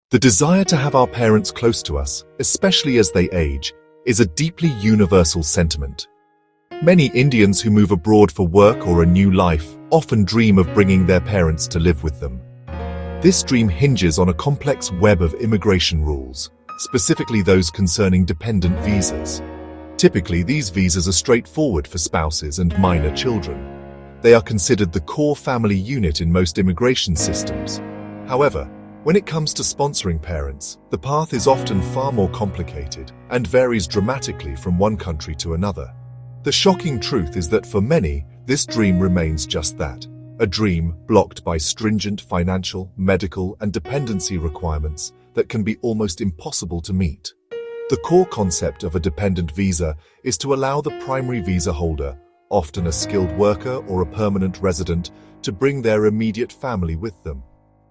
The desire to have our parents close to us, especially as they age, is a deeply universal sentiment. Many Indians who move abroad for work or a new life often dream of bringing their parents to live with them. This dream hinges on a complex web of immigration rules, specifically those concerning dependent visas. Typically, these visas are straightforward for spouses and minor children. They are considered the core family unit in most immigration systems. However, when it comes to sponsoring parents, the path is often far more complicated and varies dramatically from one country to another. The shocking truth is that for many, this dream remains just that, a dream blocked by stringent financial, medical, and dependency requirements that can be almost impossible to meet. The core concept of a dependent visa is to allow the primary visa holder, often a skilled worker or a permanent resident, to bring their immediate family with them.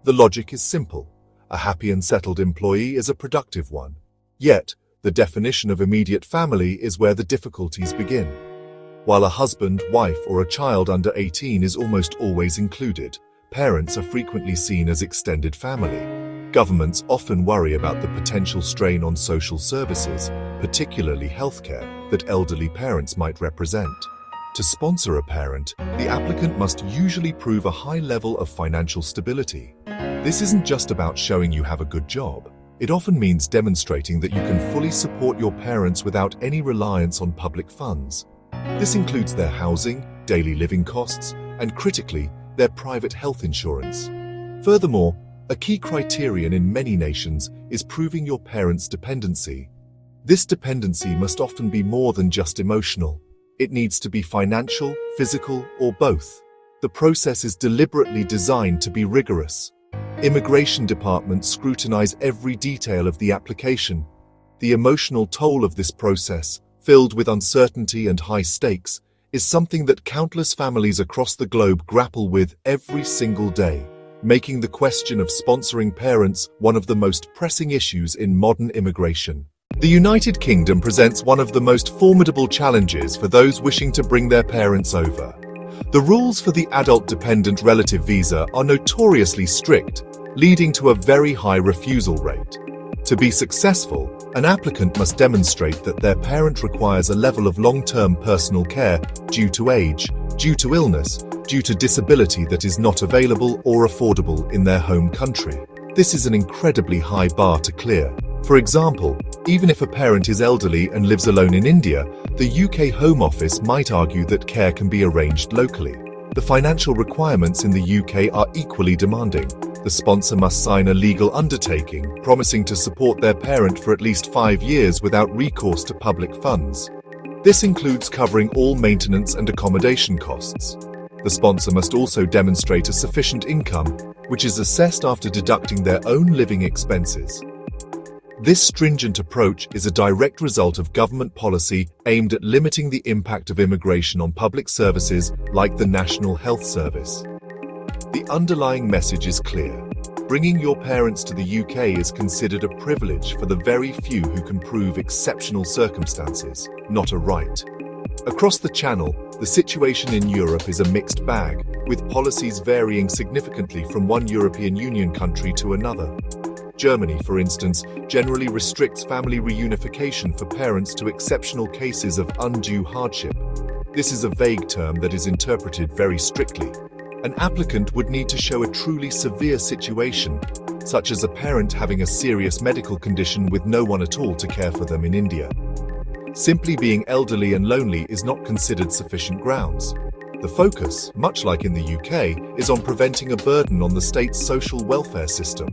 The logic is simple. A happy and settled employee is a productive one. Yet, the definition of immediate family is where the difficulties begin. While a husband, wife, or a child under 18 is almost always included, parents are frequently seen as extended family. Governments often worry about the potential strain on social services, particularly healthcare, that elderly parents might represent. To sponsor a parent, the applicant must usually prove a high level of financial stability. This isn't just about showing you have a good job. It often means demonstrating that you can fully support your parents without any reliance on public funds. This includes their housing, daily living costs, and critically, their private health insurance. Furthermore, a key criterion in many nations is proving your parents' dependency. This dependency must often be more than just emotional. It needs to be financial, physical, or both. The process is deliberately designed to be rigorous. Immigration departments scrutinize every detail of the application. The emotional toll of this process, filled with uncertainty and high stakes, is something that countless families across the globe grapple with every single day, making the question of sponsoring parents one of the most pressing issues in modern immigration. The United Kingdom presents one of the most formidable challenges for those wishing to bring their parents over. The rules for the adult dependent relative visa are notoriously strict, leading to a very high refusal rate. To be successful, an applicant must demonstrate that their parent requires a level of long-term personal care due to age, due to illness, due to disability that is not available or affordable in their home country. This is an incredibly high bar to clear. For example, even if a parent is elderly and lives alone in India, the UK Home Office might argue that care can be arranged locally. The financial requirements in the UK are equally demanding. The sponsor must sign a legal undertaking, promising to support their parent for at least 5 years without recourse to public funds. This includes covering all maintenance and accommodation costs. The sponsor must also demonstrate a sufficient income, which is assessed after deducting their own living expenses. This stringent approach is a direct result of government policy aimed at limiting the impact of immigration on public services like the National Health Service. The underlying message is clear. Bringing your parents to the UK is considered a privilege for the very few who can prove exceptional circumstances, not a right. Across the Channel, the situation in Europe is a mixed bag, with policies varying significantly from one European Union country to another. Germany, for instance, generally restricts family reunification for parents to exceptional cases of undue hardship. This is a vague term that is interpreted very strictly. An applicant would need to show a truly severe situation, such as a parent having a serious medical condition with no one at all to care for them in India. Simply being elderly and lonely is not considered sufficient grounds. The focus, much like in the UK, is on preventing a burden on the state's social welfare system,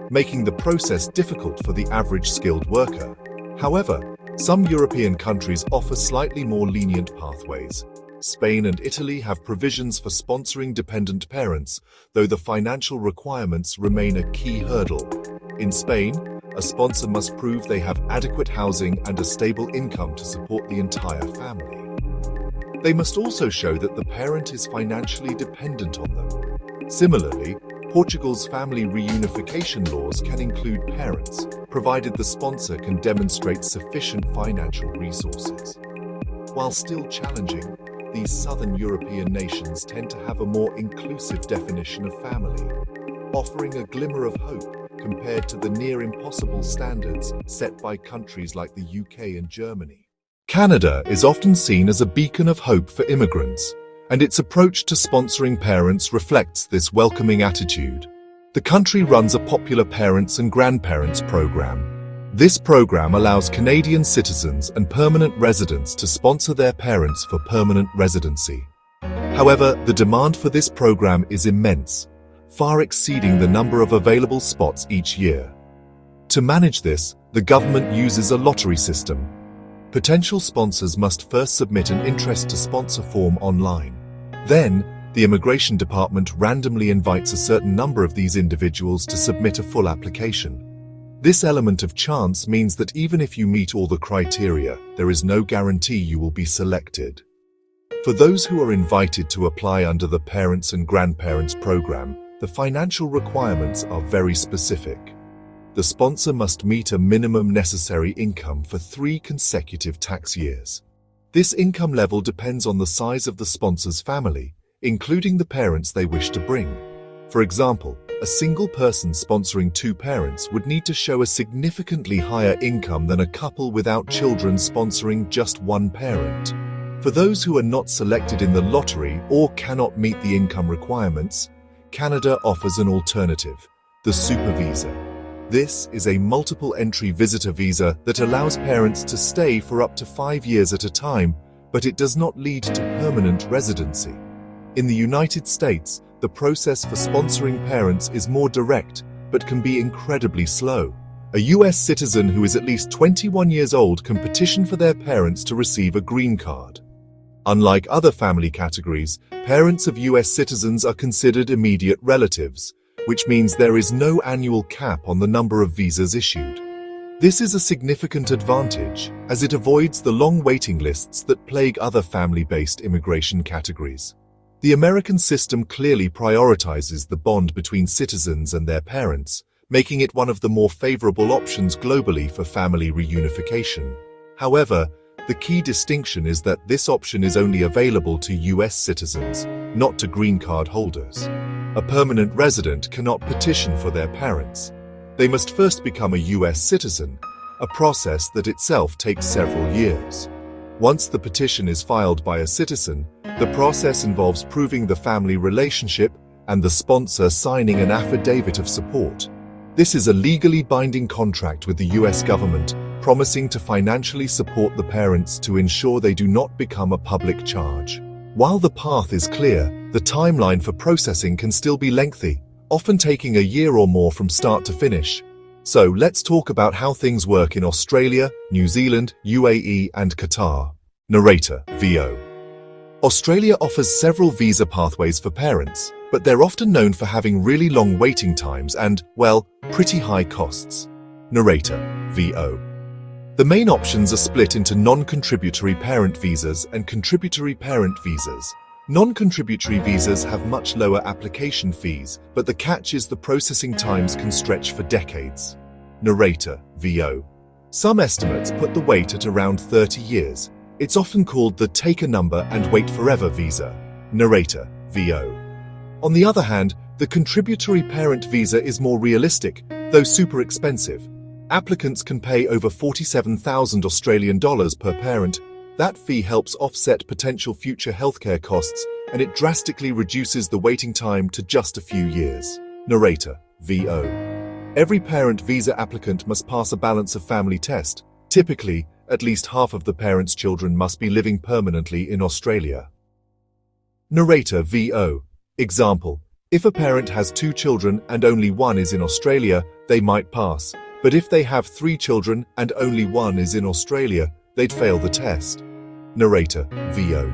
making the process difficult for the average skilled worker. However, some European countries offer slightly more lenient pathways. Spain and Italy have provisions for sponsoring dependent parents, though the financial requirements remain a key hurdle. In Spain, a sponsor must prove they have adequate housing and a stable income to support the entire family. They must also show that the parent is financially dependent on them. Similarly, Portugal's family reunification laws can include parents, provided the sponsor can demonstrate sufficient financial resources. While still challenging, these southern European nations tend to have a more inclusive definition of family, offering a glimmer of hope compared to the near impossible standards set by countries like the UK and Germany. Canada is often seen as a beacon of hope for immigrants, and its approach to sponsoring parents reflects this welcoming attitude. The country runs a popular parents and grandparents program. This program allows Canadian citizens and permanent residents to sponsor their parents for permanent residency. However, the demand for this program is immense, far exceeding the number of available spots each year. To manage this, the government uses a lottery system. Potential sponsors must first submit an interest to sponsor form online. Then, the Immigration Department randomly invites a certain number of these individuals to submit a full application. This element of chance means that even if you meet all the criteria, there is no guarantee you will be selected. For those who are invited to apply under the Parents and Grandparents program, the financial requirements are very specific. The sponsor must meet a minimum necessary income for 3 consecutive tax years. This income level depends on the size of the sponsor's family, including the parents they wish to bring. For example, a single person sponsoring 2 parents would need to show a significantly higher income than a couple without children sponsoring just 1 parent. For those who are not selected in the lottery or cannot meet the income requirements, Canada offers an alternative, the Super Visa. This is a multiple-entry visitor visa that allows parents to stay for up to 5 years at a time, but it does not lead to permanent residency. In the United States, the process for sponsoring parents is more direct, but can be incredibly slow. A U.S. citizen who is at least 21 years old can petition for their parents to receive a green card. Unlike other family categories, parents of U.S. citizens are considered immediate relatives, which means there is no annual cap on the number of visas issued. This is a significant advantage, as it avoids the long waiting lists that plague other family-based immigration categories. The American system clearly prioritizes the bond between citizens and their parents, making it one of the more favorable options globally for family reunification. However, the key distinction is that this option is only available to U.S. citizens, not to green card holders. A permanent resident cannot petition for their parents. They must first become a U.S. citizen, a process that itself takes several years. Once the petition is filed by a citizen, the process involves proving the family relationship and the sponsor signing an affidavit of support. This is a legally binding contract with the U.S. government, promising to financially support the parents to ensure they do not become a public charge. While the path is clear, the timeline for processing can still be lengthy, often taking a year or more from start to finish. So let's talk about how things work in Australia, New Zealand, UAE, and Qatar. Narrator, VO. Australia offers several visa pathways for parents, but they're often known for having really long waiting times and, well, pretty high costs. Narrator, VO. The main options are split into non-contributory parent visas and contributory parent visas. Non-contributory visas have much lower application fees, but the catch is the processing times can stretch for decades. Narrator, VO. Some estimates put the wait at around 30 years. It's often called the take a number and wait forever visa. Narrator, VO. On the other hand, the contributory parent visa is more realistic, though super expensive. Applicants can pay over 47,000 Australian dollars per parent. That fee helps offset potential future healthcare costs, and it drastically reduces the waiting time to just a few years. Narrator, VO. Every parent visa applicant must pass a balance of family test. Typically, at least half of the parent's children must be living permanently in Australia. Narrator, VO. Example: if a parent has 2 children and only one is in Australia, they might pass. But if they have 3 children and only one is in Australia, they'd fail the test. Narrator, VO.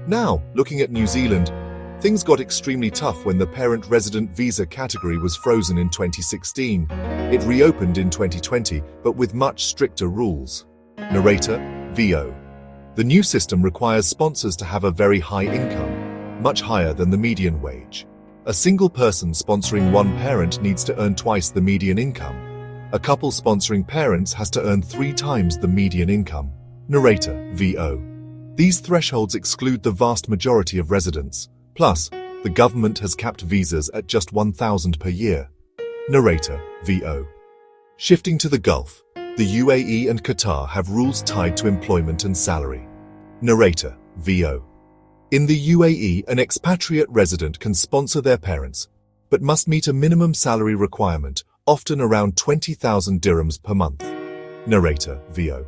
Now, looking at New Zealand, things got extremely tough when the parent resident visa category was frozen in 2016. It reopened in 2020, but with much stricter rules. Narrator, VO. The new system requires sponsors to have a very high income, much higher than the median wage. A single person sponsoring one parent needs to earn twice the median income. A couple sponsoring parents has to earn 3 times the median income. Narrator, VO. These thresholds exclude the vast majority of residents. Plus, the government has capped visas at just 1,000 per year. Narrator, VO. Shifting to the Gulf, the UAE and Qatar have rules tied to employment and salary. Narrator, VO. In the UAE, an expatriate resident can sponsor their parents, but must meet a minimum salary requirement, often around 20,000 dirhams per month. Narrator, VO.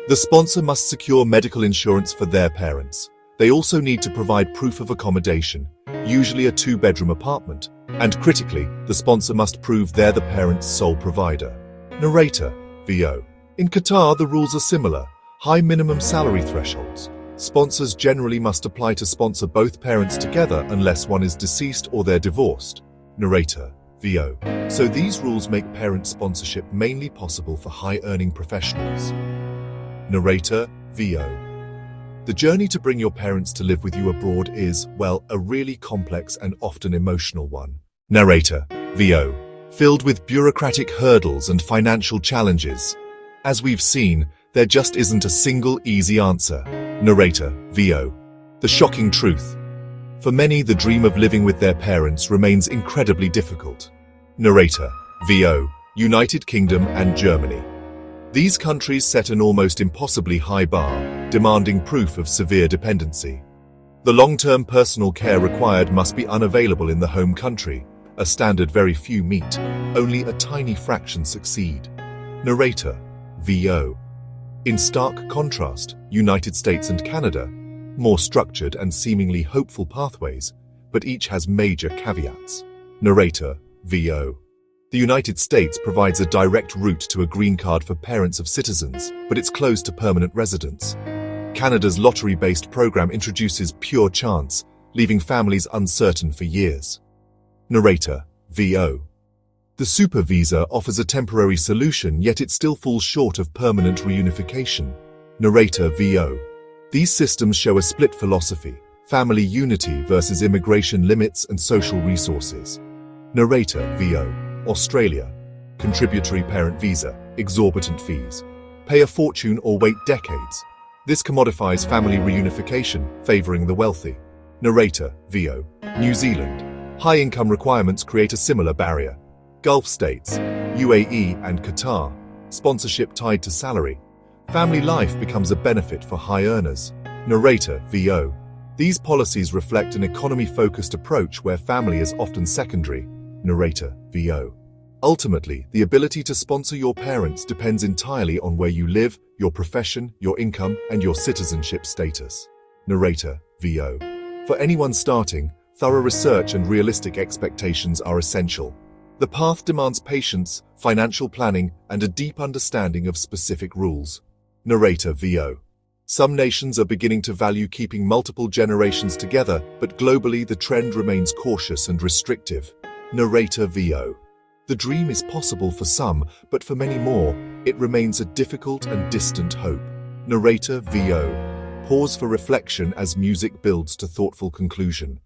The sponsor must secure medical insurance for their parents. They also need to provide proof of accommodation, usually a 2-bedroom apartment, and critically, the sponsor must prove they're the parent's sole provider. Narrator, VO. In Qatar, the rules are similar. High minimum salary thresholds. Sponsors generally must apply to sponsor both parents together unless one is deceased or they're divorced. Narrator, VO. So these rules make parent sponsorship mainly possible for high-earning professionals. Narrator, VO. The journey to bring your parents to live with you abroad is, well, a really complex and often emotional one. Narrator, VO. Filled with bureaucratic hurdles and financial challenges. As we've seen, there just isn't a single easy answer. Narrator, VO. The shocking truth. For many, the dream of living with their parents remains incredibly difficult. Narrator, VO. United Kingdom and Germany. These countries set an almost impossibly high bar, demanding proof of severe dependency. The long-term personal care required must be unavailable in the home country, a standard very few meet. Only a tiny fraction succeed. Narrator, VO. In stark contrast, United States and Canada, more structured and seemingly hopeful pathways, but each has major caveats. Narrator, VO. The United States provides a direct route to a green card for parents of citizens, but it's closed to permanent residents. Canada's lottery-based program introduces pure chance, leaving families uncertain for years. Narrator, VO. The super visa offers a temporary solution, yet it still falls short of permanent reunification. Narrator, VO. These systems show a split philosophy, family unity versus immigration limits and social resources. Narrator, VO. Australia. Contributory parent visa, exorbitant fees. Pay a fortune or wait decades. This commodifies family reunification, favoring the wealthy. Narrator, VO. New Zealand. High income requirements create a similar barrier. Gulf states, UAE and Qatar. Sponsorship tied to salary. Family life becomes a benefit for high earners. Narrator, VO. These policies reflect an economy-focused approach where family is often secondary. Narrator, VO. Ultimately, the ability to sponsor your parents depends entirely on where you live, your profession, your income, and your citizenship status. Narrator, VO. For anyone starting, thorough research and realistic expectations are essential. The path demands patience, financial planning, and a deep understanding of specific rules. Narrator, VO. Some nations are beginning to value keeping multiple generations together, but globally the trend remains cautious and restrictive. Narrator, VO. The dream is possible for some, but for many more, it remains a difficult and distant hope. Narrator, VO. Pause for reflection as music builds to thoughtful conclusion.